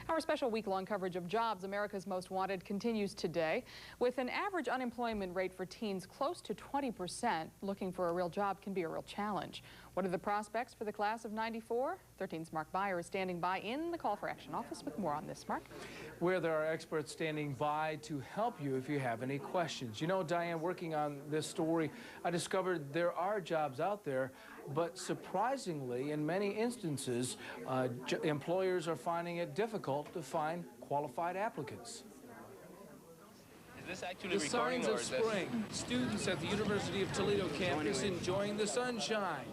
Our special week-long coverage of jobs America's Most Wanted continues today. With an average unemployment rate for teens close to 20%, looking for a real job can be a real challenge. What are the prospects for the class of '94? 13's Mark Beyer is standing by in the Call for Action office with more on this. Mark? Where there are experts standing by to help you if you have any questions. You know, Diane, working on this story, I discovered there are jobs out there, but surprisingly, in many instances, employers are finding it difficult to find qualified applicants. Is this actually the signs of spring. Students at the University of Toledo campus enjoying the sunshine.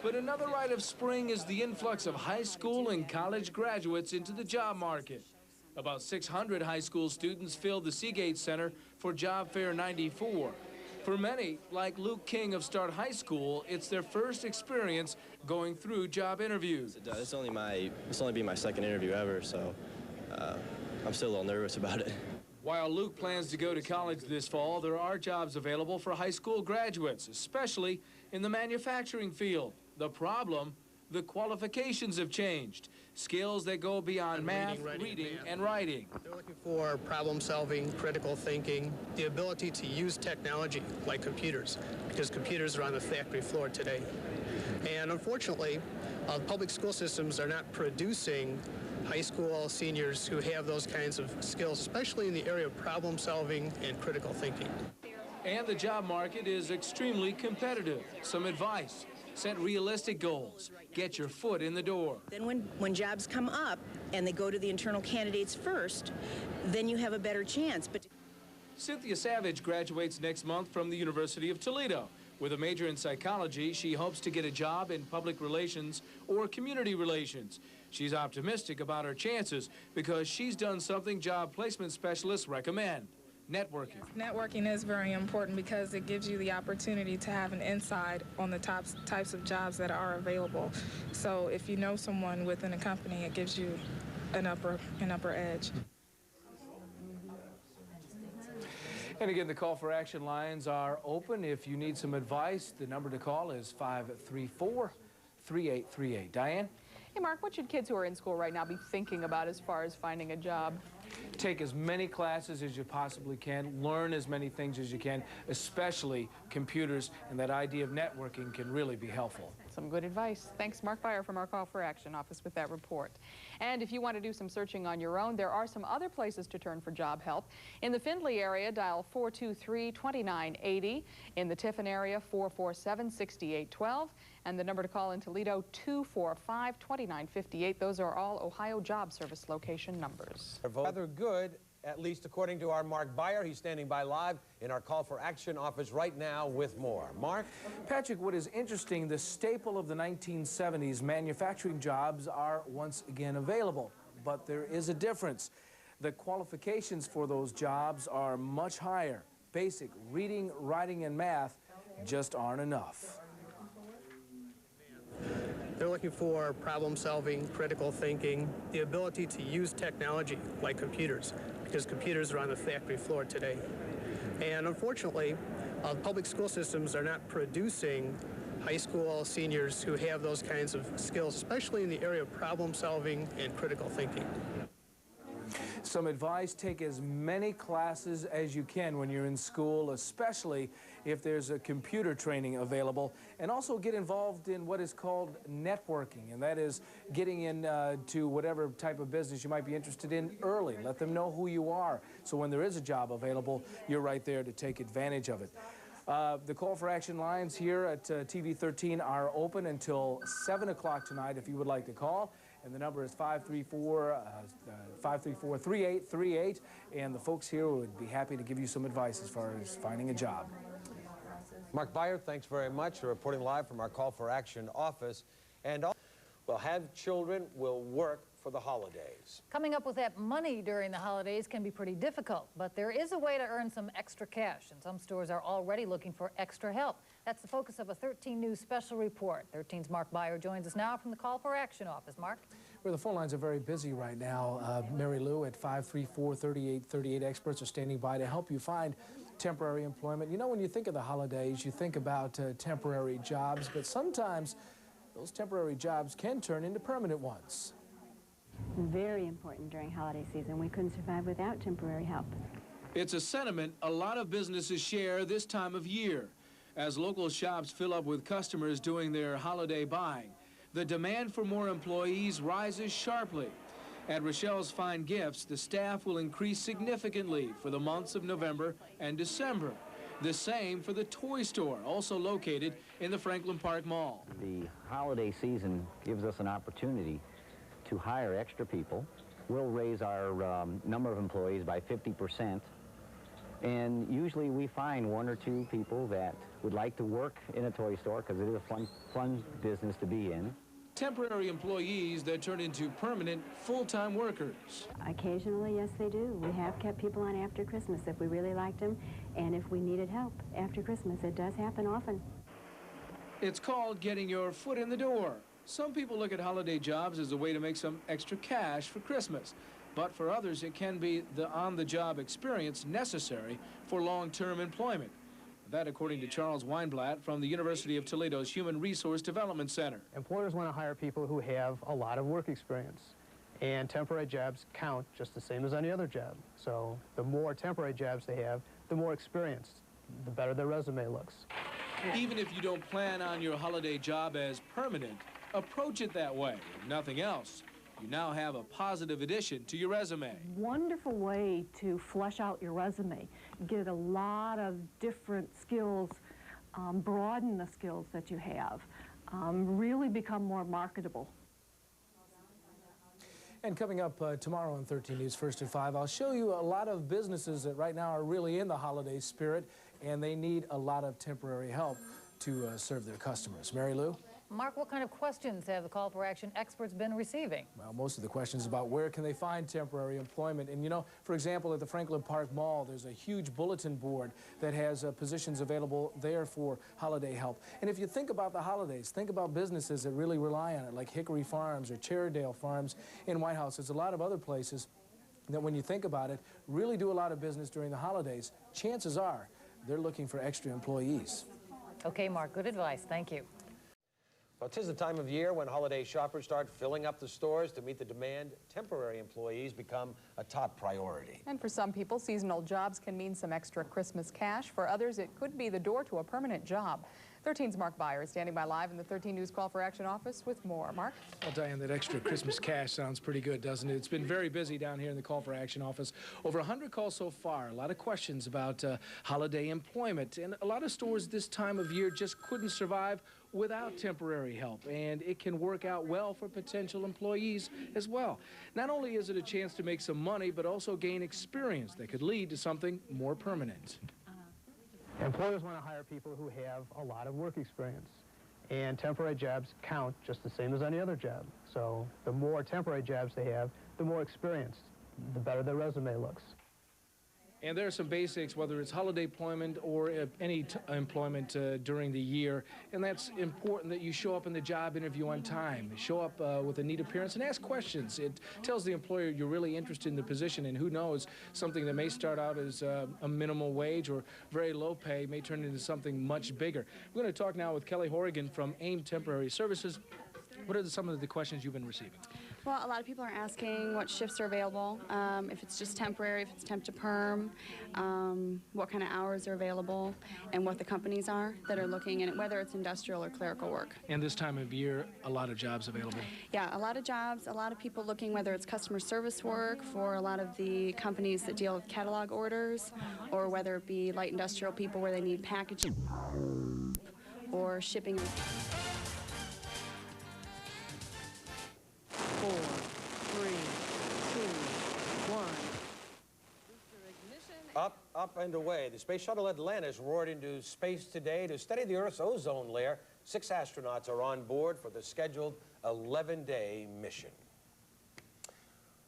But another rite of spring is the influx of high school and college graduates into the job market. About 600 high school students filled the Seagate Center for Job Fair '94. For many, like Luke King of Start High School, it's their first experience going through job interviews. This will only be my second interview ever, so I'm still a little nervous about it. While Luke plans to go to college this fall, there are jobs available for high school graduates, especially in the manufacturing field. The problem, the qualifications have changed. Skills that go beyond math, reading, and writing. They're looking for problem solving, critical thinking, the ability to use technology like computers, because computers are on the factory floor today. And unfortunately, public school systems are not producing high school seniors who have those kinds of skills, especially in the area of problem solving and critical thinking. And the job market is extremely competitive. Some advice: set realistic goals. Get your foot in the door. Then when jobs come up and they go to the internal candidates first, then you have a better chance. But Cynthia Savage graduates next month from the University of Toledo. With a major in psychology, she hopes to get a job in public relations or community relations. She's optimistic about her chances because she's done something job placement specialists recommend: networking. Networking is very important because it gives you the opportunity to have an insight on the types of jobs that are available. So if you know someone within a company, it gives you an upper edge. And again, the call for action lines are open. If you need some advice, the number to call is 534-3838. Diane? Hey, Mark, what should kids who are in school right now be thinking about as far as finding a job? Take as many classes as you possibly can. Learn as many things as you can, especially computers, and that idea of networking can really be helpful. Some good advice. Thanks, Mark Beyer from our Call for Action office with that report. And if you want to do some searching on your own, there are some other places to turn for job help. In the Findlay area, dial 423-2980. In the Tiffin area, 447-6812. And the number to call in Toledo, 245-2958. Those are all Ohio Job Service location numbers. Rather good, at least according to our Mark Beyer. He's standing by live in our Call for Action office right now with more. Mark? Patrick, what is interesting, the staple of the 1970s, manufacturing jobs are once again available. But there is a difference. The qualifications for those jobs are much higher. Basic reading, writing, and math just aren't enough. They're looking for problem solving, critical thinking, the ability to use technology like computers, because computers are on the factory floor today. And unfortunately, public school systems are not producing high school seniors who have those kinds of skills, especially in the area of problem solving and critical thinking. Some advice: take as many classes as you can when you're in school, especially if there's a computer training available, and also get involved in what is called networking, and that is getting into whatever type of business you might be interested in early. Let them know who you are, so when there is a job available, you're right there to take advantage of it. The call for action lines here at TV 13 are open until 7 o'clock tonight if you would like to call. And the number is 534-3838. And the folks here would be happy to give you some advice as far as finding a job. Mark Beyer, thanks very much for reporting live from our Call for Action office. And well, have children will work for the holidays. Coming up with that money during the holidays can be pretty difficult, but there is a way to earn some extra cash, and some stores are already looking for extra help. That's the focus of a 13 News special report. 13's Mark Beyer joins us now from the Call for Action office. Mark? Where the phone lines are very busy right now. Mary Lou at 534-3838. Experts are standing by to help you find temporary employment. You know, when you think of the holidays, you think about temporary jobs, but sometimes those temporary jobs can turn into permanent ones. Very important during holiday season. We couldn't survive without temporary help. It's a sentiment a lot of businesses share this time of year. As local shops fill up with customers doing their holiday buying, the demand for more employees rises sharply. At Rochelle's Fine Gifts, the staff will increase significantly for the months of November and December. The same for the toy store, also located in the Franklin Park Mall. The holiday season gives us an opportunity to hire extra people. We'll raise our number of employees by 50%. And usually we find one or two people that would like to work in a toy store because it is a fun business to be in. Temporary employees that turn into permanent full-time workers. Occasionally, yes, they do. We have kept people on after Christmas if we really liked them, and if we needed help after Christmas. It does happen often. It's called getting your foot in the door. Some people look at holiday jobs as a way to make some extra cash for Christmas. But for others, it can be the on-the-job experience necessary for long-term employment. That, according to Charles Weinblatt from the University of Toledo's Human Resource Development Center. Employers want to hire people who have a lot of work experience, and temporary jobs count just the same as any other job. So the more temporary jobs they have, the more experienced, the better their resume looks. Even if you don't plan on your holiday job as permanent, approach it that way. If nothing else, you now have a positive addition to your resume. Wonderful way to flesh out your resume. Get a lot of different skills, broaden the skills that you have, really become more marketable. And coming up tomorrow on 13 News First at 5, I'll show you a lot of businesses that right now are really in the holiday spirit, and they need a lot of temporary help to serve their customers. Mary Lou? Mark, what kind of questions have the call for action experts been receiving? Well, most of the questions about where can they find temporary employment. And you know, for example, at the Franklin Park Mall, there's a huge bulletin board that has positions available there for holiday help. And if you think about the holidays, think about businesses that really rely on it, like Hickory Farms or Cherrydale Farms in White House. There's a lot of other places that, when you think about it, really do a lot of business during the holidays. Chances are they're looking for extra employees. Okay, Mark, good advice. Thank you. Well, 'tis the time of year when holiday shoppers start filling up the stores to meet the demand. Temporary employees become a top priority. And for some people, seasonal jobs can mean some extra Christmas cash. For others, it could be the door to a permanent job. 13's Mark Byer is standing by live in the 13 News Call for Action office with more. Mark? Well, Diane, that extra Christmas cash sounds pretty good, doesn't it? It's been very busy down here in the Call for Action office. Over 100 calls so far. A lot of questions about holiday employment. And a lot of stores this time of year just couldn't survive without temporary help. And it can work out well for potential employees as well. Not only is it a chance to make some money, but also gain experience that could lead to something more permanent. Employers want to hire people who have a lot of work experience, and temporary jobs count just the same as any other job. So the more temporary jobs they have, the more experienced, the better their resume looks. And there are some basics, whether it's holiday employment or any employment during the year. And that's important that you show up in the job interview on time. Show up with a neat appearance and ask questions. It tells the employer you're really interested in the position, and who knows, something that may start out as a minimal wage or very low pay may turn into something much bigger. We're going to talk now with Kelly Horrigan from AIM Temporary Services. What are some of the questions you've been receiving? Well, a lot of people are asking what shifts are available, if it's just temporary, if it's temp to perm, what kind of hours are available, and what the companies are that are looking, and whether it's industrial or clerical work. And this time of year, a lot of jobs available. Yeah, a lot of jobs, a lot of people looking, whether it's customer service work for a lot of the companies that deal with catalog orders, or whether it be light industrial people where they need packaging or shipping. 4, 3, 2, 1. Up and away. The Space Shuttle Atlantis roared into space today to study the Earth's ozone layer. 6 astronauts are on board for the scheduled 11-day mission.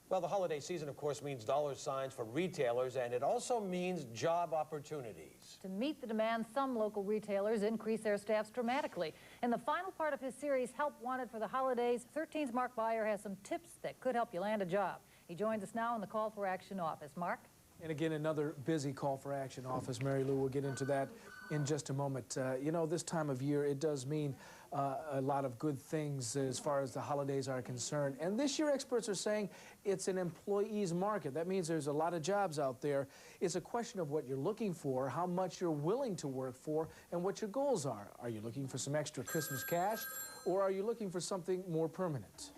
Well, the holiday season, of course, means dollar signs for retailers, and it also means job opportunities. To meet the demand, some local retailers increase their staffs dramatically. In the final part of his series, Help Wanted for the Holidays, 13's Mark Byer has some tips that could help you land a job. He joins us now in the Call for Action office. Mark? And again, another busy Call for Action office. Mary Lou will get into that in just a moment. You know, this time of year, it does mean a lot of good things as far as the holidays are concerned. And this year, experts are saying it's an employee's market. That means there's a lot of jobs out there. It's a question of what you're looking for, how much you're willing to work for, and what your goals are. Are you looking for some extra Christmas cash, or are you looking for something more permanent?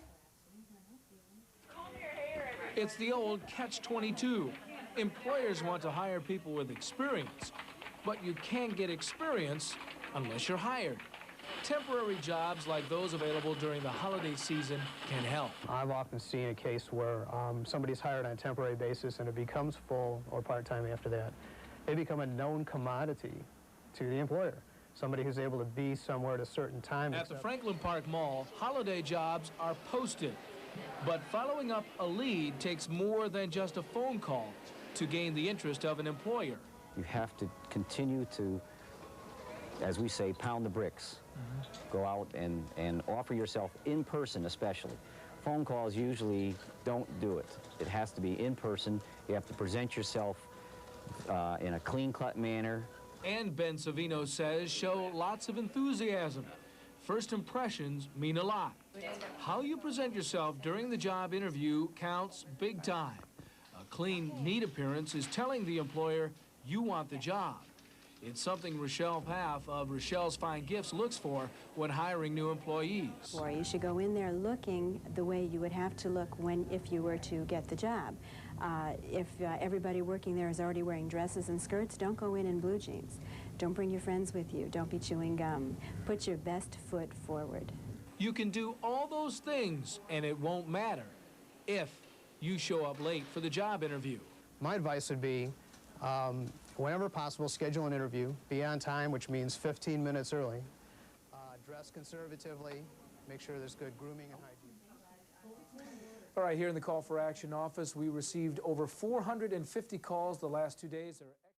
It's the old catch-22. Employers want to hire people with experience, but you can't get experience unless you're hired. Temporary jobs like those available during the holiday season can help. I've often seen a case where somebody's hired on a temporary basis and it becomes full or part-time after that. They become a known commodity to the employer, somebody who's able to be somewhere at a certain time. At the Franklin Park Mall, holiday jobs are posted, but following up a lead takes more than just a phone call to gain the interest of an employer. You have to continue to, as we say, pound the bricks. Go out and offer yourself in person, especially. Phone calls usually don't do it. It has to be in person. You have to present yourself in a clean-cut manner. And Ben Savino says show lots of enthusiasm. First impressions mean a lot. How you present yourself during the job interview counts big time. A clean, neat appearance is telling the employer you want the job. It's something Rochelle Paff of Rochelle's Fine Gifts looks for when hiring new employees. Or you should go in there looking the way you would have to look if you were to get the job. If everybody working there is already wearing dresses and skirts, don't go in blue jeans. Don't bring your friends with you. Don't be chewing gum. Put your best foot forward. You can do all those things, and it won't matter if you show up late for the job interview. My advice would be, whenever possible, schedule an interview. Be on time, which means 15 minutes early. Dress conservatively. Make sure there's good grooming and hygiene. All right, here in the Call for Action office, we received over 450 calls the last 2 days.